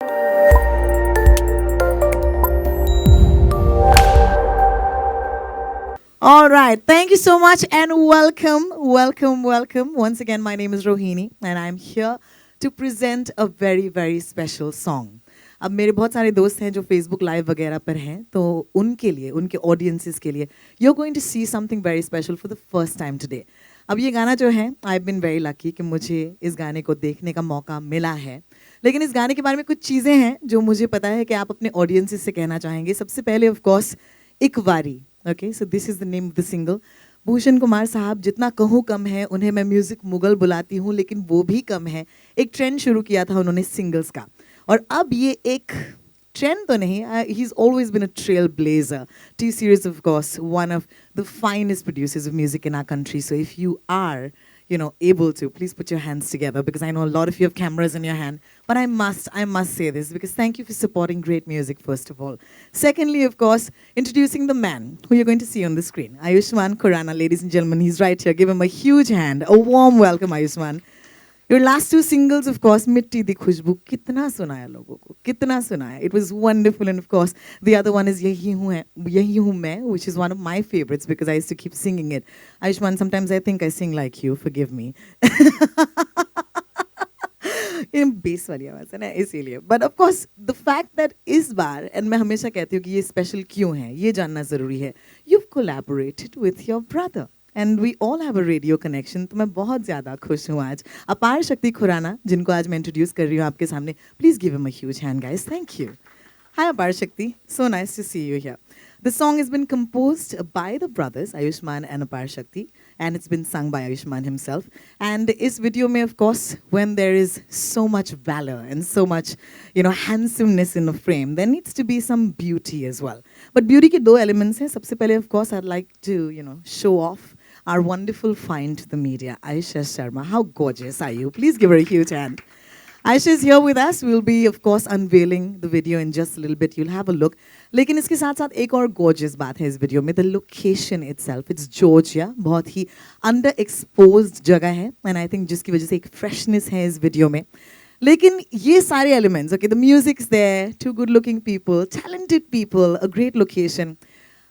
All right. Thank you so much and welcome, welcome, welcome. Once again, my name is Rohini and I'm here to present a very, very special song. अब मेरे बहुत सारे दोस्त हैं जो Facebook live वगैरह पर हैं तो उनके लिए उनके ऑडियंसेस के लिए you are going to see something very special for the first time today. अब ये गाना जो है I have been very lucky कि मुझे इस गाने को देखने का मौका मिला है. लेकिन इस गाने के बारे में कुछ चीज़ें हैं जो मुझे पता है कि आप अपने ऑडियंसेस से कहना चाहेंगे. सबसे पहले ऑफ कोर्स एक बारी. Okay, so this is the name of the single. Bhushan Kumar साहब, जितना कहूँ कम है. उन्हें मैं म्यूज़िक मुगल बुलाती हूँ लेकिन वो भी कम है. एक ट्रेंड शुरू किया था उन्होंने सिंगल्स का और अब ये एक ट्रेंड तो नहीं, he is always been a trailblazer. T Series of course one of the finest producers of music in our country. So if you are able to, please put your hands together because I know a lot of you have cameras in your hand. But I must say this because thank you for supporting great music, first of all. Secondly, of course, introducing the man who you're going to see on the screen, Ayushmann Khurrana, ladies and gentlemen. He's right here. Give him a huge hand. A warm welcome, Ayushmann. Your last two singles, of course, Mitti Di Khushboo, कितना सुनाया लोगों को, कितना सुनाया. It was wonderful, and of course, the other one is यही हूँ मैं, which is one of my favorites because I used to keep singing it. Ayushmann, sometimes I think I sing like you. Forgive me. Base वाली आवाज़ है ना, इसीलिए. But of course the fact that इस बार, and मैं हमेशा कहती हूँ कि ये स्पेशल क्यों है, ये जानना ज़रूरी है. You collaborated with your brother and we all have a radio connection. तो मैं बहुत ज़्यादा खुश हूँ आज. अपार शक्ति खुराना, जिनको आज मैं इंट्रोड्यूस कर रही हूँ आपके सामने. Please give him a huge hand, guys. Thank you. Hi Apar Shakti, so nice to see you here. The song has been composed by the brothers Ayushmann and Apar Shakti, and it's been sung by Ayushmann himself. And is video mein, of course, when there is so much valor and so much, handsomeness in a frame, there needs to be some beauty as well. But beauty ke do elements hain. Sabse pehle, of course, I'd like to, show off our wonderful find to the media, Aisha Sharma. How gorgeous are you? Please give her a huge hand. Aisha is here with us. We'll be, of course, unveiling the video in just a little bit. You'll have a look. लेकिन इसके साथ साथ एक और gorgeous बात है इस video में. The location itself, it's Georgia. बहुत ही underexposed जगह है, and I think जिसकी वजह से एक freshness है इस वीडियो में. लेकिन ये सारे elements, okay, the music's there, two good-looking people, talented people, a great location.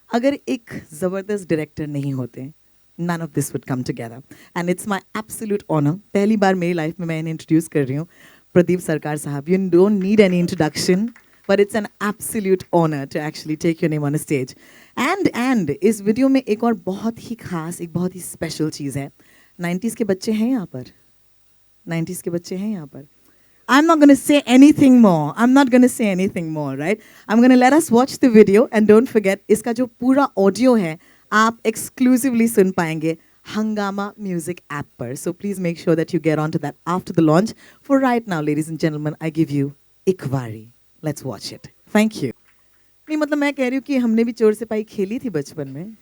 अगर एक ज़बरदस्त director नहीं होते, none of this would come together. And it's my absolute honor. पहली बार मेरी लाइफ में मैं इन्हें इंट्रोड्यूस कर रही हूँ. Pradeep Sarkar Sahab, you don't need any introduction, but it's an absolute honor to actually take your name on a stage. And इस video में एक और बहुत ही खास, एक बहुत ही स्पेशल चीज़ है. 90s के बच्चे हैं यहाँ पर. 90s के बच्चे हैं यहाँ पर. I'm not going to say anything more. I'm not going to say anything more, right? I'm going to let us watch the video, and don't forget, इसका जो पूरा ऑडियो है आप exclusively सुन पाएंगे Hungama Music app पर. So please make sure that you get onto that after the launch. For right now, ladies and gentlemen, I give you Ikvari. Let's watch it. Thank you. नहीं मतलब मैं कह रही हूँ कि हमने भी चोर सिपाही खेली थी बचपन में,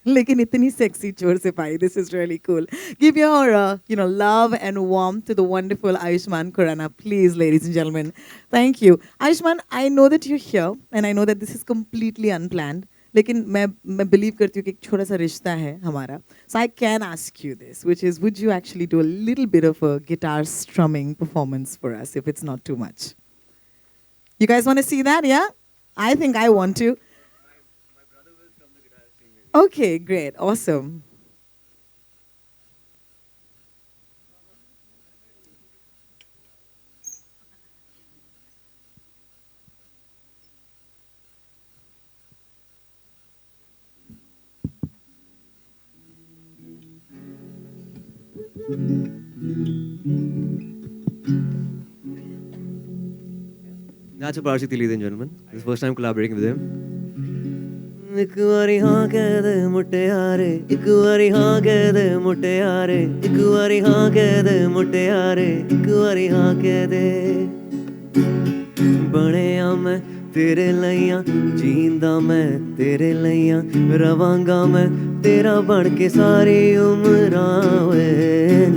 लेकिन इतनी sexy चोर सिपाही. This is really cool. Give your love and warmth to the wonderful Ayushmann Khurrana, please, ladies and gentlemen. Thank you. Ayushmann, I know that you're here, and I know that this is completely unplanned. लेकिन मैं believe करती हूँ कि एक छोटा सा रिश्ता है हमारा. So I can ask you this, which is, would you actually do a little bit of a guitar strumming performance for us, if it's not too much? You guys want to see that? Yeah? I think I want to. My brother will strum the guitar string maybe. Okay, great, awesome. That's Apar Shakti, ladies and gentlemen. This is the first time collaborating with him. एक बारी हाँ कह दे मुटियारे, एक बारी हाँ कह दे मुटियारे, एक बारी हाँ कह दे मुटियारे, एक बारी हाँ कह दे. ਬਣਿਆ मैं तेरे लइयां, जींदा मैं तेरे लइयां, रवांगा मैं तेरा बन के सारी उमरां वे.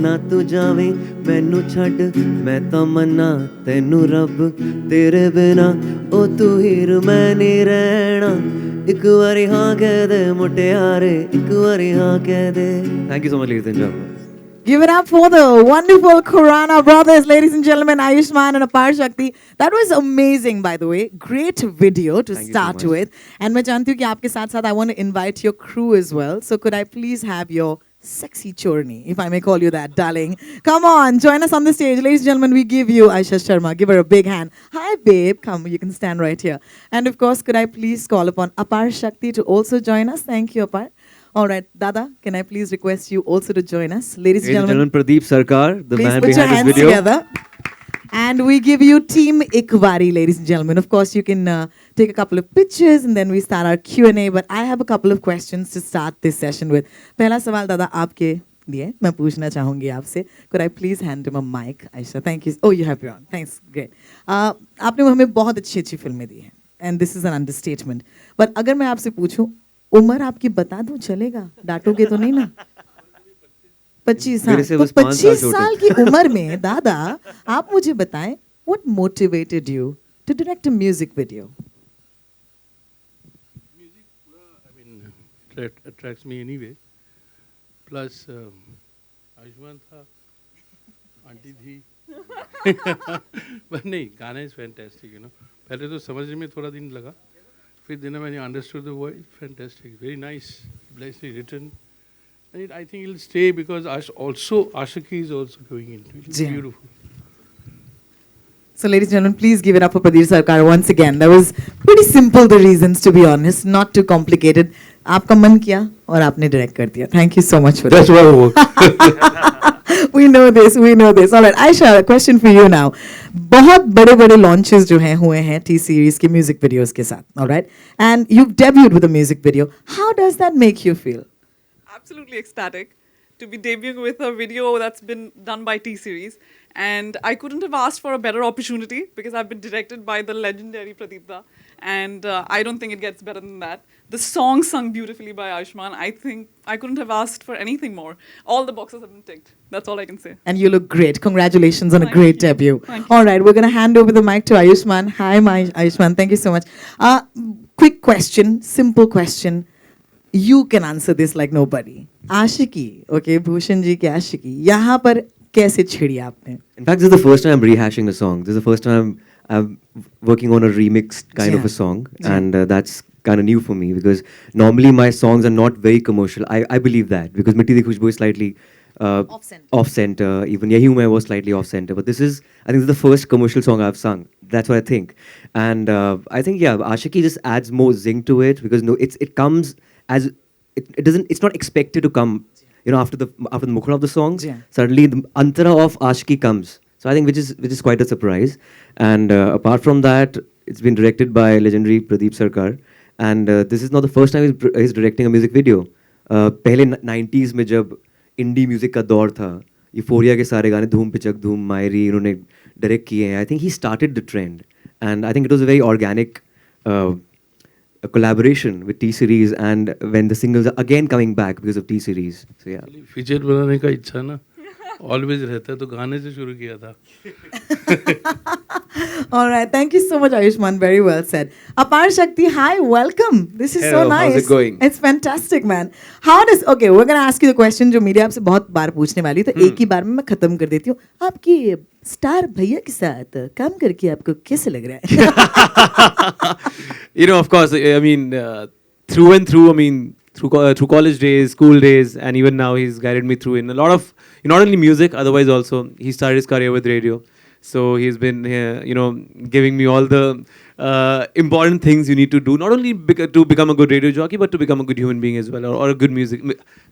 ना तू जावीं मैनू छड्ड, मैं तां मन्ना तैनू रब, तेरे बिना ओ तू हीर मैं नहीं रहना. एक बारी हाँ कह दे मुटियारे, एक बारी हाँ कह दे. Thank you so much, ladies and gentlemen. Give it up for the wonderful Khurana brothers, ladies and gentlemen, Ayushmann and Apar Shakti. That was amazing, by the way. Great video to Thank you so start much. with. And मैं जानती हूँ कि आपके साथ-साथ I want to invite your crew as well. So could I please have your sexy chorni, if I may call you that, darling. Come on, join us on the stage. Ladies and gentlemen, we give you Aisha Sharma. Give her a big hand. Hi, babe. Come, you can stand right here. And of course, could I please call upon Apar Shakti to also join us? Thank you, Apar. All right, Dada, can I please request you also to join us? Ladies and gentlemen, Pradeep Sarkar, the please man put your behind hands this video. together. And we give you Team Ikvari, ladies and gentlemen. Of course, you can take a couple of pictures and then we start our Q&A. But I have a couple of questions to start this session with. पहला सवाल दादा आपके लिए मैं पूछना चाहूँगी आपसे. Could I please hand him a mic, Aisha? Thank you. Oh, you have your own. Thanks. Great. आपने हमें बहुत अच्छी फिल्में दी हैं. And this is an understatement. But अगर मैं आपसे पूछूं, उम्र आपकी बता दूं चलेगा? डांटोगे तो नहीं ना? 25 साल. मेरे से तो बस 5 साल 25 साल की उम्र में दादा आप मुझे बताएं what motivated you to direct a music video? Music, I mean, attracts me anyway. Plus, Ayushmann tha, auntie thi. But नहीं, गाना is fantastic, you know. पहले तो समझने में थोड़ा दिन लगा. फिर दिन में मैंने understood the voice. Fantastic, very nice, nicely written. And I think it'll stay because also Ashiki is also going into it. It's Yeah. beautiful. So ladies and gentlemen, please give it up for Pradeep Sarkar once again. That was pretty simple, the reasons, to be honest, not too complicated. आपका मन किया और आपने direct कर दिया. Thank you so much for that. That's what I work. We know this, we know this. All right, Aisha, a question for you now. बहुत बड़े-बड़े launches जो हैं हुए हैं T-Series के music videos के साथ, all right? And you've debuted with a music video. How does that make you feel? Absolutely ecstatic to be debuting with a video that's been done by T-Series. And I couldn't have asked for a better opportunity because I've been directed by the legendary Pradeep Da. And I don't think it gets better than that. The song sung beautifully by Ayushmann. I think I couldn't have asked for anything more. All the boxes have been ticked. That's all I can say. And you look great. Congratulations on a Thank great you. debut. Thank you. All right, we're going to hand over the mic to Ayushmann. Hi, Ayushmann. Thank you so much. Quick question, simple question. You can answer this like nobody. Ashiki, okay, Bhushan ji ki Ashiki. यहाँ पर कैसे छिड़ी आपने? In fact, this is the first time I'm rehashing a song. This is the first time I'm working on a remixed kind of Yeah. a song. Yeah. And that's kind of new for me because normally my songs are not very commercial. I believe that because Mitti Di Khushboo is slightly off-center. Even Yahi Hu Main was slightly off-center. But this is, I think this is the first commercial song I've sung. That's what I think. And I think, yeah, Ashiki just adds more zing to it because it comes as, it doesn't, it's not expected to come, you know, after the mukhra of the songs. Yeah. Suddenly the antara of Ashiki comes. So I think which is quite a surprise. And apart from that, it's been directed by legendary Pradeep Sarkar. And this is not the first time he's directing a music video. पहले 90s में जब indie music का दौर था, Euphoria के सारे गाने धूम पिचक धूम मायरी इन्होंने direct किए हैं. I think he started the trend. And I think it was a very organic a collaboration with T-Series and when the singles are again coming back because of T-Series. So yeah. Feature बनाने का इच्छा ना always रहता है तो गाने से शुरू किया था. All right, thank you so much, Ayushmann. Very well said. Apar Shakti, hi, welcome. This is so Hello, nice. how's it going? It's fantastic, man. How does, okay, we're going to ask you the question जो media आपसे बहुत बार पूछने वाली है, तो एक ही बार में मैं खत्म कर देती हूँ. आपकी स्टार भैया के साथ काम करके आपको कैसे लग रहा है? You know, of course, I mean, through and through, I mean, through college days, school days, and even now he's guided me through in a lot of, not only music, otherwise also, he started his career with radio. So he's been, you know, giving me all the important things you need to do, not only to become a good radio jockey, but to become a good human being as well, or a good music.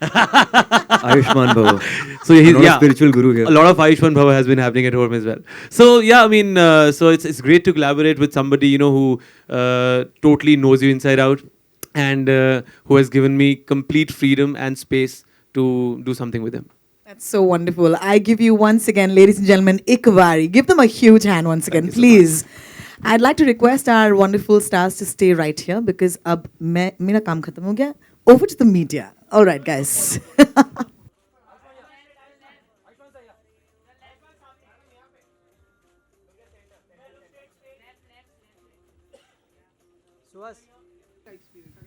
Ayushmann Bhava. So he's Not a spiritual guru here. A lot of Ayushmann Bhava has been happening at home as well. So yeah, I mean, so it's great to collaborate with somebody, you know, who totally knows you inside out and who has given me complete freedom and space to do something with him. That's so wonderful. I give you once again, ladies and gentlemen, Ikvari. Give them a huge hand once again, please. I'd like to request our wonderful stars to stay right here because अब मेरा काम खत्म हो गया. Over to the media. All right, guys.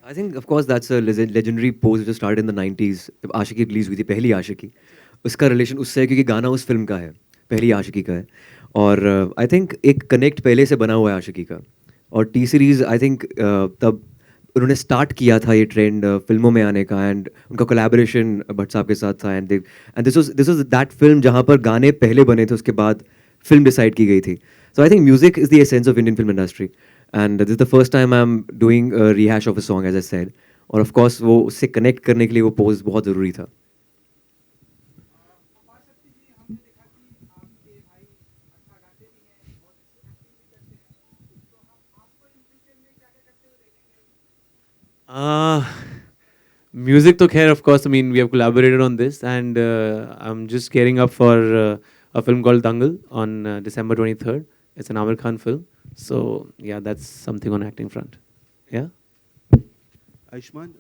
I think, of course, that's a legendary pose which started in the 90s. जब आशिकी release हुई थी पहली आशिकी उसका रिलेशन उससे है क्योंकि गाना उस फिल्म का है, पहली आशिकी का है। और आई थिंक एक कनेक्ट पहले से बना हुआ है आशिकी का। और टी सीरीज़ आई थिंक तब उन्होंने स्टार्ट किया था ये ट्रेंड फिल्मों में आने का, एंड उनका कोलैबोरेशन भट्ट साहब के साथ था, and this was that film जहाँ पर गाने पहले बने थे, उसके बाद फिल्म डिसाइड की गई थी। So I think music is the essence of Indian film industry, and this is the first time I am doing rehash of a song as I said. और ऑफ कोर्स वो उससे connect करने के लिए वो पोज बहुत ज़रूरी था। Uh, Music to care, of course. I mean, we have collaborated on this, and I'm just gearing up for a film called Dangal on December 23rd. It's an Amir Khan film. So, yeah, that's something on acting front. Yeah. Ayushman,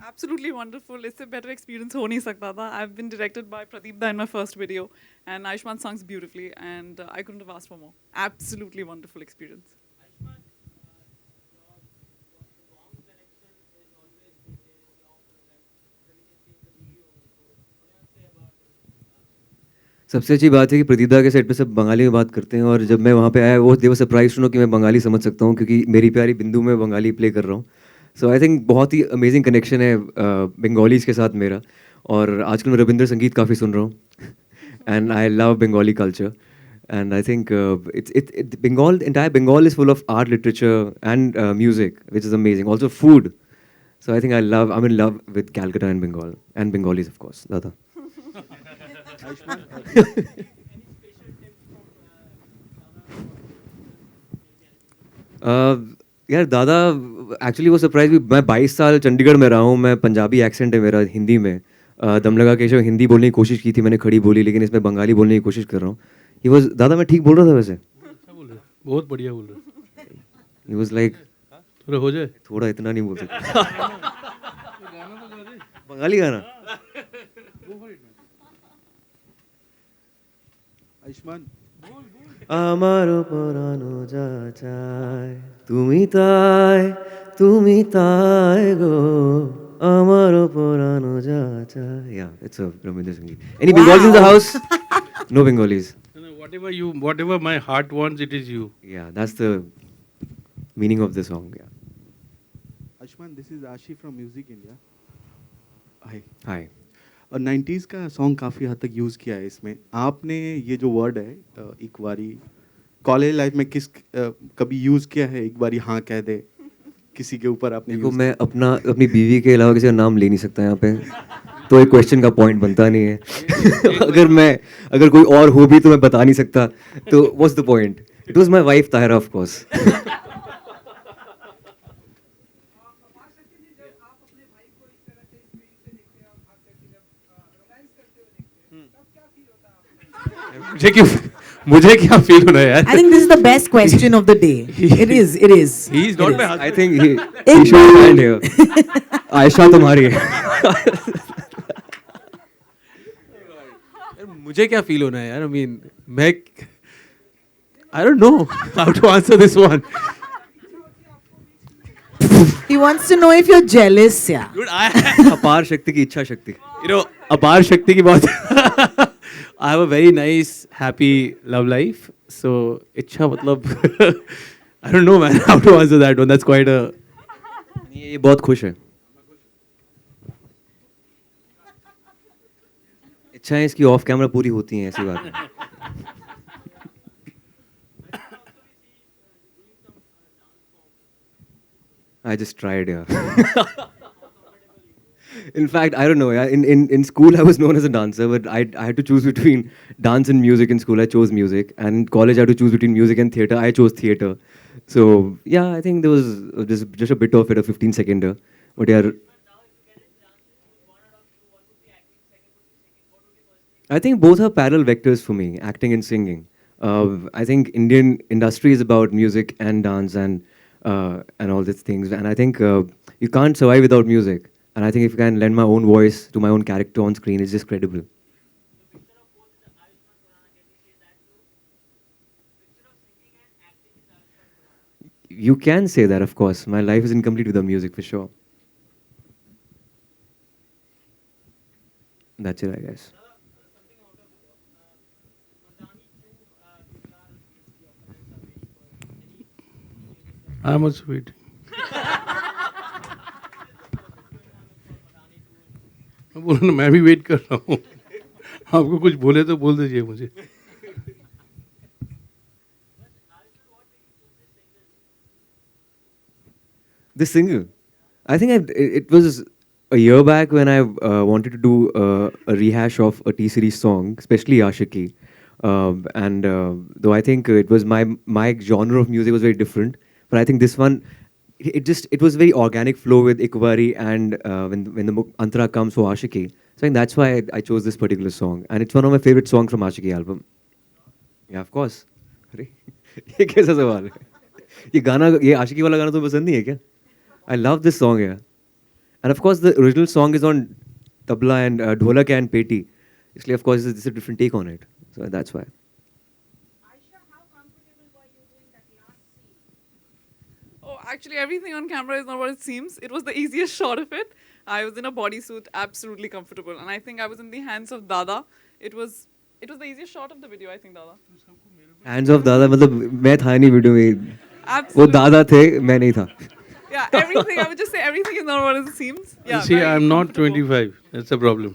Absolutely wonderful. It's a better experience ho nahi sakta tha. I've been directed by Pradeep Da in my first video, and Ayushman sings beautifully, and I couldn't have asked for more. Absolutely wonderful experience. सबसे अच्छी बात है कि प्रदीदा के set पे सब बंगाली में बात करते हैं, और जब मैं वहाँ पे आया वो दे वर सरप्राइज टू नो कि मैं बंगाली समझ सकता हूँ, क्योंकि मेरी प्यारी बिंदु में बंगाली प्ले कर रहा हूँ। सो आई थिंक बहुत ही अमेजिंग कनेक्शन है बंगालीज के साथ मेरा। और आजकल मैं रविंद्र संगीत काफ़ी सुन रहा हूँ and I love Bengali culture, and I think it's Bengal, entire Bengal is full of art, literature and music which is amazing, also food. So I think I am in love with Calcutta and Bengal and Bengalis of course. दादा यार दादा actually वो surprise भी, मैं 22 साल चंडीगढ़ में रहा हूँ, मैं पंजाबी एक्सेंट है मेरा हिंदी में। दम लगा के हिंदी बोलने की कोशिश की थी मैंने, खड़ी बोली, लेकिन इसमें बंगाली बोलने की कोशिश कर रहा हूँ। ही वाज, दादा मैं ठीक बोल रहा था वैसे? अच्छा बोल रहे, बहुत बढ़िया बोल रहे। ही वाज लाइक थोड़ा हो जाए, थोड़ा इतना नहीं बोल सकता। बंगाली गाना Ayushman, আমারও পরানো যা চায় তুমি তাই, তুমি তাই গো, আমারও পরানো যা চায়। Yeah, it's a Ramendra Sangeet. Any Bengalis in the house? No Bengalis. No, whatever my heart wants, it is you. Yeah, that's the meaning of the song. Yeah. Ayushman, this is Ashi from Music India. Hi. Hi. और 90s का song काफ़ी हद तक use किया है इसमें। आपने ये जो वर्ड है एक बारी कॉलेज लाइफ में कभी यूज़ किया है? एक बारी हाँ कह दे किसी के ऊपर आपने देखो use मैं अपनी बीवी के अलावा किसी का नाम ले नहीं सकता यहाँ पे, तो एक क्वेश्चन का पॉइंट बनता नहीं है। अगर कोई और हो भी तो मैं बता नहीं सकता, तो what's the point? It was my wife Tahira of course. मुझे क्या फील होना है यार? I think this is the best question of the day. It is. It is. He is not my I husband. think he should stand here. Ayesha तुम्हारी है। यार, मुझे क्या फील होना है यार? I mean, I don't know how to answer this one. He wants to know if you're jealous. Yeah. Dude, अपार शक्ति की इच्छा शक्ति। अपार शक्ति की बात। I have a very nice, happy love life. So, इच्छा मतलब I don't know man how to answer that one. That's quite a. ये बहुत खुश है। इच्छाएं इसकी ऑफ कैमरा पूरी होती हैं, ऐसी बात है। I just tried, yeah. In fact, I don't know. Yeah, in school I was known as a dancer, but I had to choose between dance and music. In school I chose music, and in college I had to choose between music and theatre. I chose theatre. So yeah, I think there was just a bit of it, a 15-seconder. But yeah, I think both are parallel vectors for me, acting and singing. I think Indian industry is about music and dance and all these things, and I think you can't survive without music. And I think if you can lend my own voice to my own character on screen, it's just credible. You can say that, of course. My life is incomplete without music, for sure. That's it, I guess. I'm also waiting. मैं बोला ना मैं भी wait कर रहा हूँ आपको कुछ बोले तो बोल दीजिए मुझे This single, I think it was a year back when I wanted to do a rehash of a T series song, especially Ashiki. And though I think it was my genre of music was very different, but I think this one it was very organic flow with Ikbari and when the Antara comes for Ashiki. So I think that's why I chose this particular song, and it's one of my favorite songs from Ashiki album. Yeah, of course. अरे ये कैसा सवाल है? ये गाना ये आशिकी वाला गाना तुम्हें पसंद नहीं है क्या? I love this song, yeah. And of course, the original song is on tabla and dholak and peti. Isliye, of course, this is a different take on it. So that's why. Oh, actually, everything on camera is not what it seems. It was the easiest shot of it. I was in a bodysuit, absolutely comfortable, and I think I was in the hands of Dada. It was the easiest shot of the video, I think, Dada. Hands of Dada, मतलब मैं था नहीं video में. वो Absolutely. दादा थे, मैं नहीं था. Yeah, everything. I would just say everything is not what it seems. Yeah. you see very I'm not comfortable. 25 that's the problem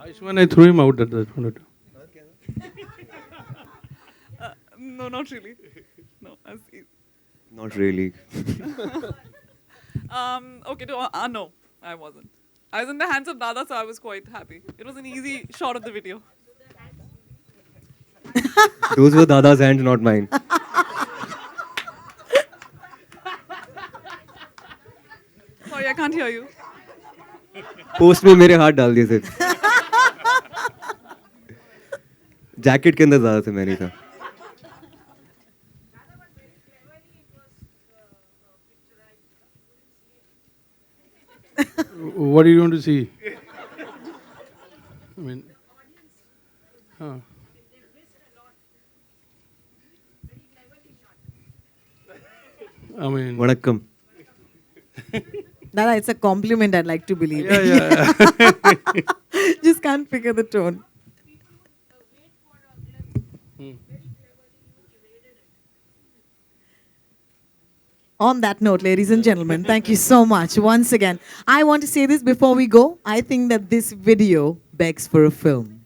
Ayushman I threw him out at that point No, not really. No. Not really. Okay. No, I wasn't. I was in the hands of Dada, so I was quite happy. It was an easy shot of the video. Those were Dada's hands, not mine. Sorry, I can't hear you. Post में मेरे हाथ डाल दिए थे. Jacket के अंदर ज़्यादा थे, मैं नहीं था. what do you want to see I mean huh. I mean Vanakkam. Dada, it's a compliment, I'd like to believe. yeah Just can't figure the tone. On that note, ladies and gentlemen, thank you so much once again. I want to say this before we go. I think that this video begs for a film.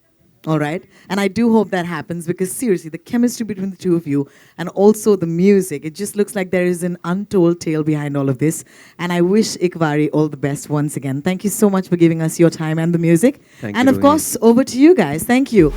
All right? And I do hope that happens because seriously, the chemistry between the two of you and also the music, it just looks like there is an untold tale behind all of this. And I wish Ikbari all the best once again. Thank you so much for giving us your time and the music. Thank and you, of course, over to you guys. Thank you.